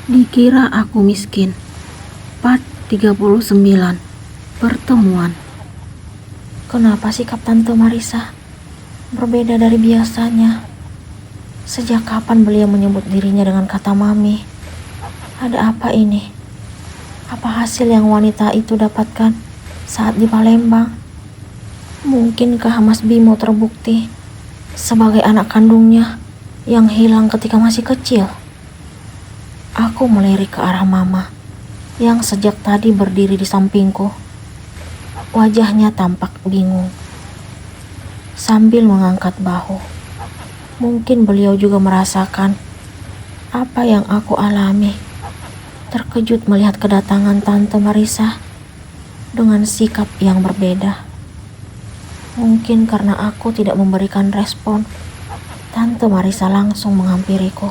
Dikira aku miskin. Part 39. Pertemuan. Kenapa sikap Tante Marisa berbeda dari biasanya? Sejak kapan beliau menyebut dirinya dengan kata Mami? Ada apa ini? Apa hasil yang wanita itu dapatkan saat di Palembang? Mungkinkah Mas Bimo terbukti sebagai anak kandungnya yang hilang ketika masih kecil? Aku melirik ke arah Mama yang sejak tadi berdiri di sampingku. Wajahnya tampak bingung sambil mengangkat bahu. Mungkin beliau juga merasakan apa yang aku alami. Terkejut melihat kedatangan Tante Marisa dengan sikap yang berbeda. Mungkin karena aku tidak memberikan respon, Tante Marisa langsung menghampiriku.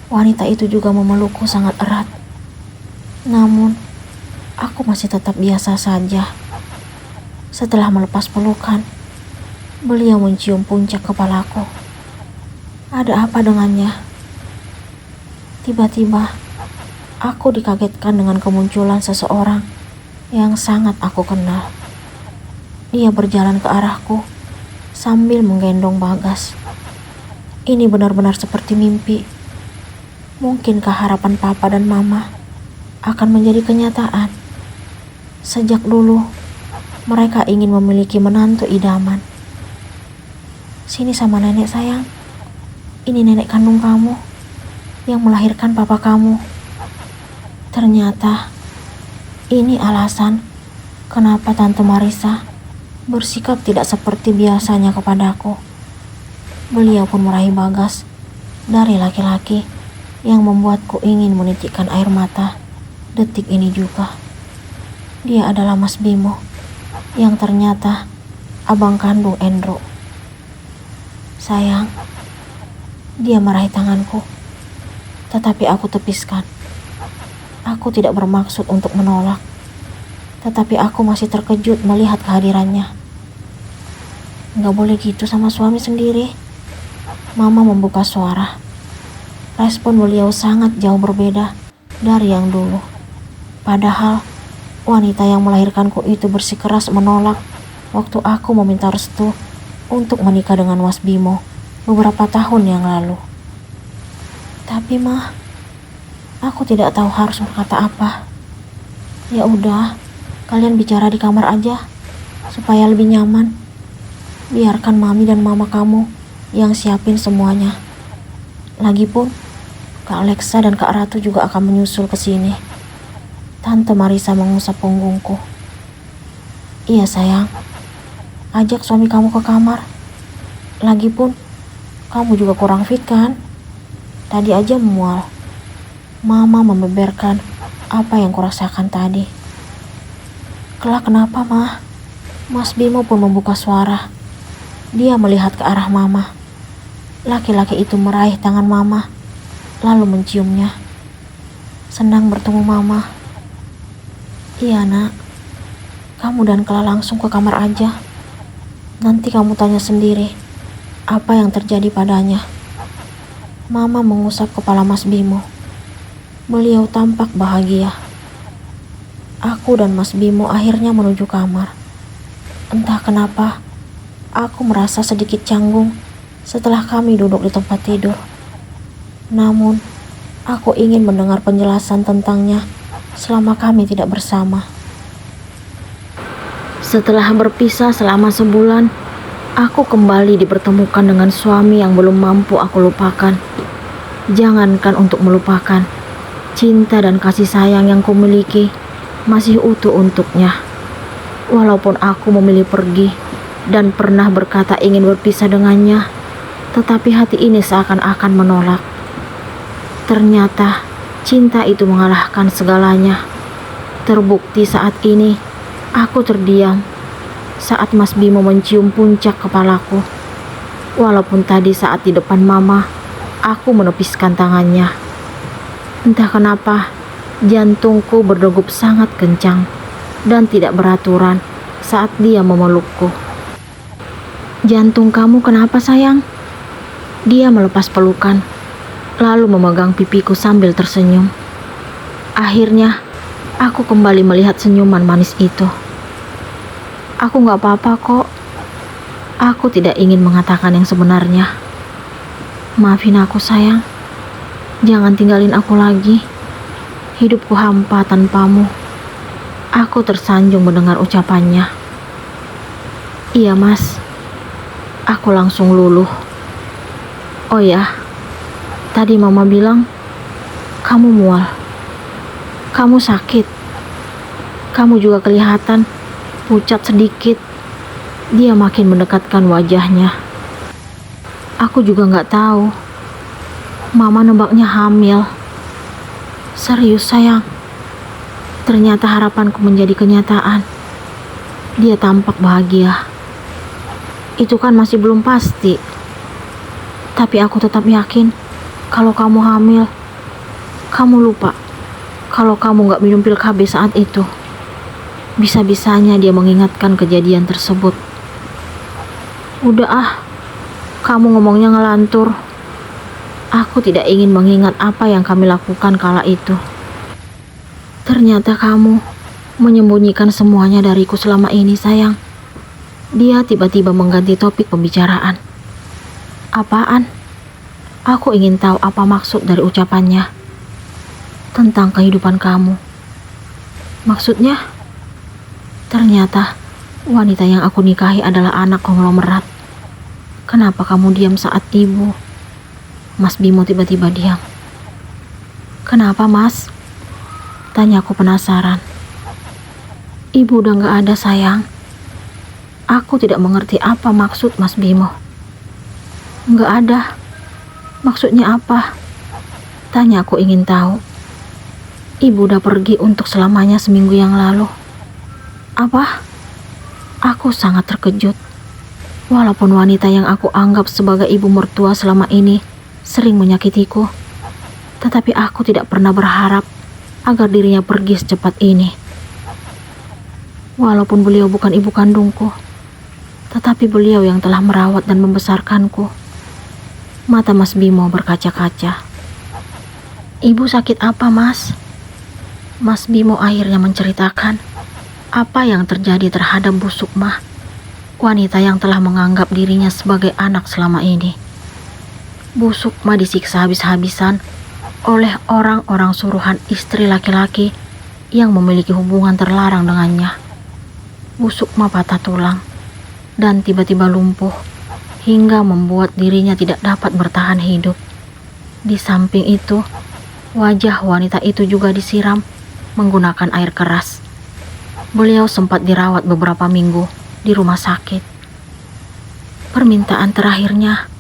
Wanita itu juga memelukku sangat erat. Namun, aku masih tetap biasa saja. Setelah melepas pelukan, beliau mencium puncak kepalaku. Ada apa dengannya? Tiba-tiba, aku dikagetkan dengan kemunculan seseorang yang sangat aku kenal. Dia berjalan ke arahku sambil menggendong Bagas. Ini benar-benar seperti mimpi. Mungkinkah harapan Papa dan Mama akan menjadi kenyataan? Sejak dulu, mereka ingin memiliki menantu idaman. Sini sama nenek sayang. Ini nenek kandung kamu yang melahirkan papa kamu. Ternyata ini alasan kenapa Tante Marisa bersikap tidak seperti biasanya kepadaku. Beliau pun meraih Bagas dari laki-laki yang membuatku ingin menitikkan air mata detik ini juga. Dia adalah Mas Bimo yang ternyata abang kandung Endro. Sayang, dia meraih tanganku, tetapi aku tepiskan. Aku tidak bermaksud untuk menolak, tetapi aku masih terkejut melihat kehadirannya. Gak boleh gitu sama suami sendiri. Mama membuka suara. Respon beliau sangat jauh berbeda dari yang dulu. Padahal wanita yang melahirkanku itu bersikeras menolak waktu aku meminta restu untuk menikah dengan Mas Bimo beberapa tahun yang lalu. Tapi Mah, aku tidak tahu harus berkata apa. Ya udah, kalian bicara di kamar aja supaya lebih nyaman. Biarkan Mami dan Mama kamu yang siapin semuanya. Lagipun Kak Alexa dan Kak Ratu juga akan menyusul ke sini. Tante Marisa mengusap punggungku. Iya sayang, ajak suami kamu ke kamar. Lagipun kamu juga kurang fit kan? Tadi aja mual. Mama membeberkan apa yang kurasakan tadi. Kelak kenapa Mah? Mas Bimo pun membuka suara. Dia melihat ke arah Mama. Laki-laki itu meraih tangan Mama lalu menciumnya. Senang bertemu Mama. Iya nak, kamu dan Kela langsung ke kamar aja. Nanti kamu tanya sendiri apa yang terjadi padanya. Mama mengusap kepala Mas Bimo. Beliau tampak bahagia. Aku dan Mas Bimo akhirnya menuju kamar. Entah kenapa, aku merasa sedikit canggung setelah kami duduk di tempat tidur. Namun, aku ingin mendengar penjelasan tentangnya selama kami tidak bersama. Setelah berpisah selama sebulan, aku kembali dipertemukan dengan suami yang belum mampu aku lupakan. Jangankan untuk melupakan, cinta dan kasih sayang yang kumiliki masih utuh untuknya. Walaupun aku memilih pergi dan pernah berkata ingin berpisah dengannya, tetapi hati ini seakan-akan menolak. Ternyata cinta itu mengalahkan segalanya. Terbukti saat ini aku terdiam saat Mas Bimo mencium puncak kepalaku. Walaupun tadi saat di depan Mama, aku menepiskan tangannya. Entah kenapa, jantungku berdegup sangat kencang dan tidak beraturan saat dia memelukku. Jantung kamu kenapa sayang? Dia melepas pelukan. lalu memegang pipiku sambil tersenyum. Akhirnya, aku kembali melihat senyuman manis itu. Aku gak apa-apa kok. Aku tidak ingin mengatakan yang sebenarnya. Maafin aku sayang. Jangan tinggalin aku lagi. Hidupku hampa tanpamu. Aku tersanjung mendengar ucapannya. Iya mas. Aku langsung luluh. Oh ya, tadi mama bilang kamu mual. Kamu sakit. Kamu juga kelihatan pucat sedikit. Dia makin mendekatkan wajahnya. Aku juga gak tahu. Mama nebaknya hamil. Serius sayang. Ternyata harapanku menjadi kenyataan. Dia tampak bahagia. Itu kan masih belum pasti. Tapi aku tetap yakin kalau kamu hamil. Kamu lupa kalau kamu gak minum pil KB saat itu. Bisa-bisanya dia mengingatkan kejadian tersebut. Udah ah, kamu ngomongnya ngelantur. Aku tidak ingin mengingat apa yang kami lakukan kala itu. Ternyata kamu menyembunyikan semuanya dariku selama ini sayang. Dia tiba-tiba mengganti topik pembicaraan. Apaan? Aku ingin tahu apa maksud dari ucapannya. Tentang kehidupan kamu. Maksudnya? Ternyata wanita yang aku nikahi adalah anak konglomerat. Kenapa kamu diam saat ibu? Mas Bimo tiba-tiba diam. Kenapa mas? Tanya aku penasaran. Ibu udah gak ada sayang. Aku tidak mengerti apa maksud Mas Bimo. Gak ada. Maksudnya apa? Tanya aku ingin tahu. Ibu udah pergi untuk selamanya seminggu yang lalu. Apa? Aku sangat terkejut. Walaupun wanita yang aku anggap sebagai ibu mertua selama ini sering menyakitiku, tetapi aku tidak pernah berharap agar dirinya pergi secepat ini. Walaupun beliau bukan ibu kandungku, tetapi beliau yang telah merawat dan membesarkanku. Mata Mas Bimo berkaca-kaca. Ibu sakit apa mas? Mas Bimo akhirnya menceritakan apa yang terjadi terhadap Bu Sukma, wanita yang telah menganggap dirinya sebagai anak selama ini. Bu Sukma disiksa habis-habisan oleh orang-orang suruhan istri laki-laki yang memiliki hubungan terlarang dengannya. Bu Sukma patah tulang dan tiba-tiba lumpuh hingga membuat dirinya tidak dapat bertahan hidup. Di samping itu, wajah wanita itu juga disiram menggunakan air keras. Beliau sempat dirawat beberapa minggu di rumah sakit. Permintaan terakhirnya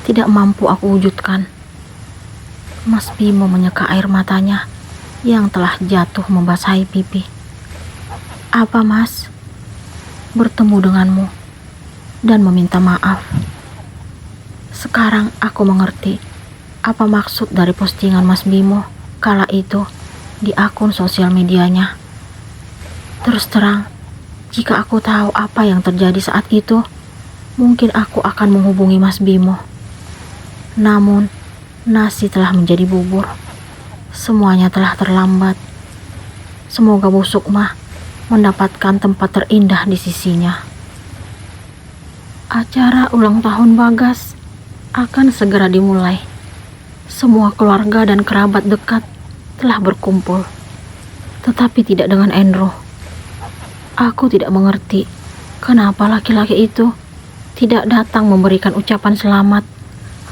tidak mampu aku wujudkan. Mas Bimo menyeka air matanya yang telah jatuh membasahi pipi. Apa mas? Bertemu denganmu dan meminta maaf. Sekarang aku mengerti apa maksud dari postingan Mas Bimo kala itu di akun sosial medianya. Terus terang, jika aku tahu apa yang terjadi saat itu, mungkin aku akan menghubungi Mas Bimo. Namun, nasi telah menjadi bubur. Semuanya telah terlambat. Semoga Bu Sukma mendapatkan tempat terindah di sisinya. Acara ulang tahun Bagas akan segera dimulai. Semua keluarga dan kerabat dekat telah berkumpul, tetapi tidak dengan Endro. Aku tidak mengerti kenapa laki-laki itu tidak datang memberikan ucapan selamat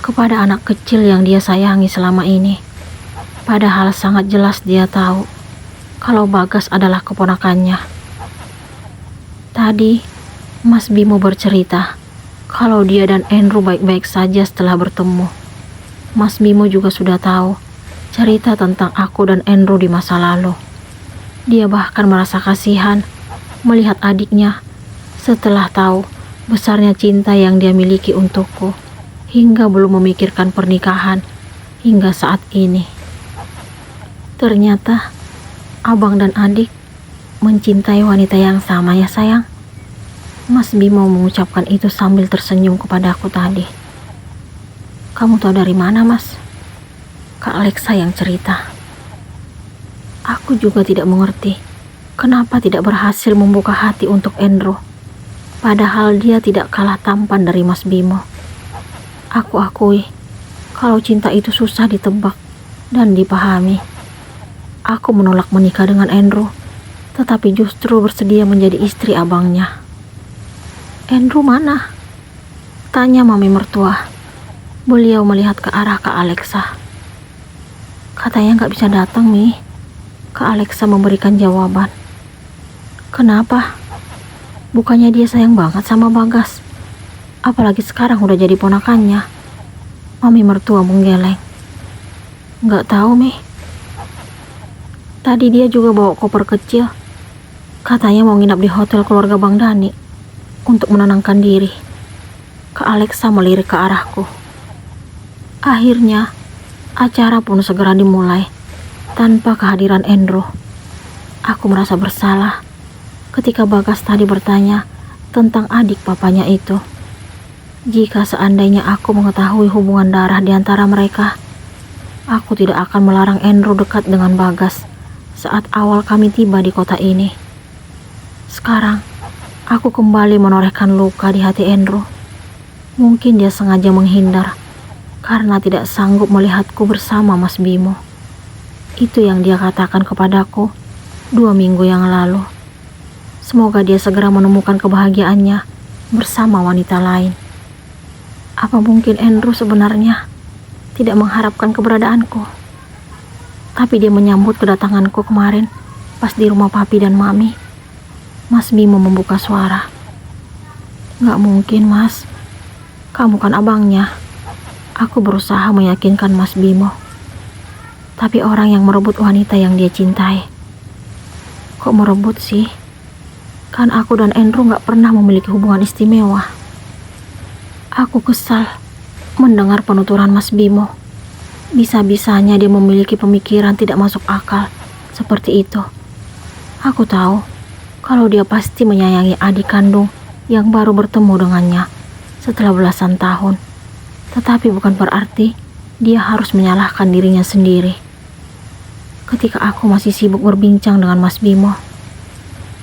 kepada anak kecil yang dia sayangi selama ini. Padahal sangat jelas dia tahu kalau Bagas adalah keponakannya. Tadi Mas Bimo bercerita kalau dia dan Endro baik-baik saja setelah bertemu. Mas Bimo juga sudah tahu cerita tentang aku dan Endro di masa lalu. Dia bahkan merasa kasihan melihat adiknya setelah tahu besarnya cinta yang dia miliki untukku, hingga belum memikirkan pernikahan hingga saat ini. Ternyata abang dan adik mencintai wanita yang sama ya sayang. Mas Bimo mengucapkan itu sambil tersenyum kepada aku tadi. Kamu tahu dari mana mas? Kak Alexa yang cerita. Aku juga tidak mengerti kenapa tidak berhasil membuka hati untuk Endro. Padahal dia tidak kalah tampan dari Mas Bimo. Aku akui kalau cinta itu susah ditebak dan dipahami. Aku menolak menikah dengan Endro, tetapi justru bersedia menjadi istri abangnya. Endro mana? Tanya mami mertua. Beliau melihat ke arah Kak Alexa. Katanya nggak bisa datang, Mi. Kak Alexa memberikan jawaban. Kenapa? Bukannya dia sayang banget sama Bagas? Apalagi sekarang udah jadi ponakannya. Mami mertua menggeleng. Nggak tahu, Mi. Tadi dia juga bawa koper kecil. Katanya mau nginap di hotel keluarga Bang Dani untuk menenangkan diri. Kak Alexa melirik ke arahku. Akhirnya, acara pun segera dimulai tanpa kehadiran Endro. Aku merasa bersalah ketika Bagas tadi bertanya tentang adik papanya itu. Jika seandainya aku mengetahui hubungan darah di antara mereka, aku tidak akan melarang Endro dekat dengan Bagas saat awal kami tiba di kota ini. Sekarang, aku kembali menorehkan luka di hati Endro. Mungkin dia sengaja menghindar karena tidak sanggup melihatku bersama Mas Bimo. Itu yang dia katakan kepadaku 2 minggu yang lalu. Semoga dia segera menemukan kebahagiaannya bersama wanita lain. Apa mungkin Endro sebenarnya tidak mengharapkan keberadaanku? Tapi dia menyambut kedatanganku kemarin pas di rumah papi dan mami. Mas Bimo membuka suara. Gak mungkin, Mas. Kamu kan abangnya. Aku berusaha meyakinkan Mas Bimo. Tapi orang yang merebut wanita yang dia cintai. Kok merebut sih? Kan aku dan Endro gak pernah memiliki hubungan istimewa. Aku kesal mendengar penuturan Mas Bimo. Bisa-bisanya dia memiliki pemikiran tidak masuk akal seperti itu. Aku tahu kalau dia pasti menyayangi adik kandung yang baru bertemu dengannya setelah belasan tahun. Tetapi bukan berarti dia harus menyalahkan dirinya sendiri. Ketika aku masih sibuk berbincang dengan Mas Bimo,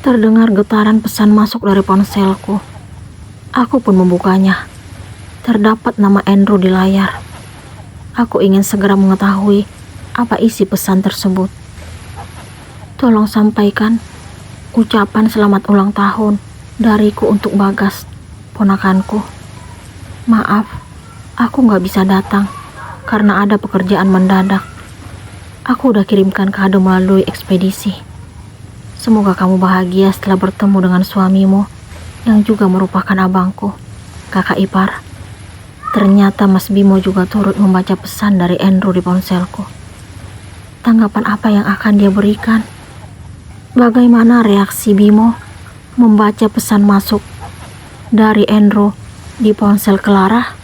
terdengar getaran pesan masuk dari ponselku. Aku pun membukanya. Terdapat nama Endro di layar. Aku ingin segera mengetahui apa isi pesan tersebut. Tolong sampaikan ucapan selamat ulang tahun dariku untuk Bagas, ponakanku. Maaf, aku gak bisa datang karena ada pekerjaan mendadak. Aku udah kirimkan kado melalui ekspedisi. Semoga kamu bahagia setelah bertemu dengan suamimu yang juga merupakan abangku, kakak ipar. Ternyata Mas Bimo juga turut membaca pesan dari Endro di ponselku. Tanggapan apa yang akan dia berikan? Bagaimana reaksi Bimo membaca pesan masuk dari Endro di ponsel Clara?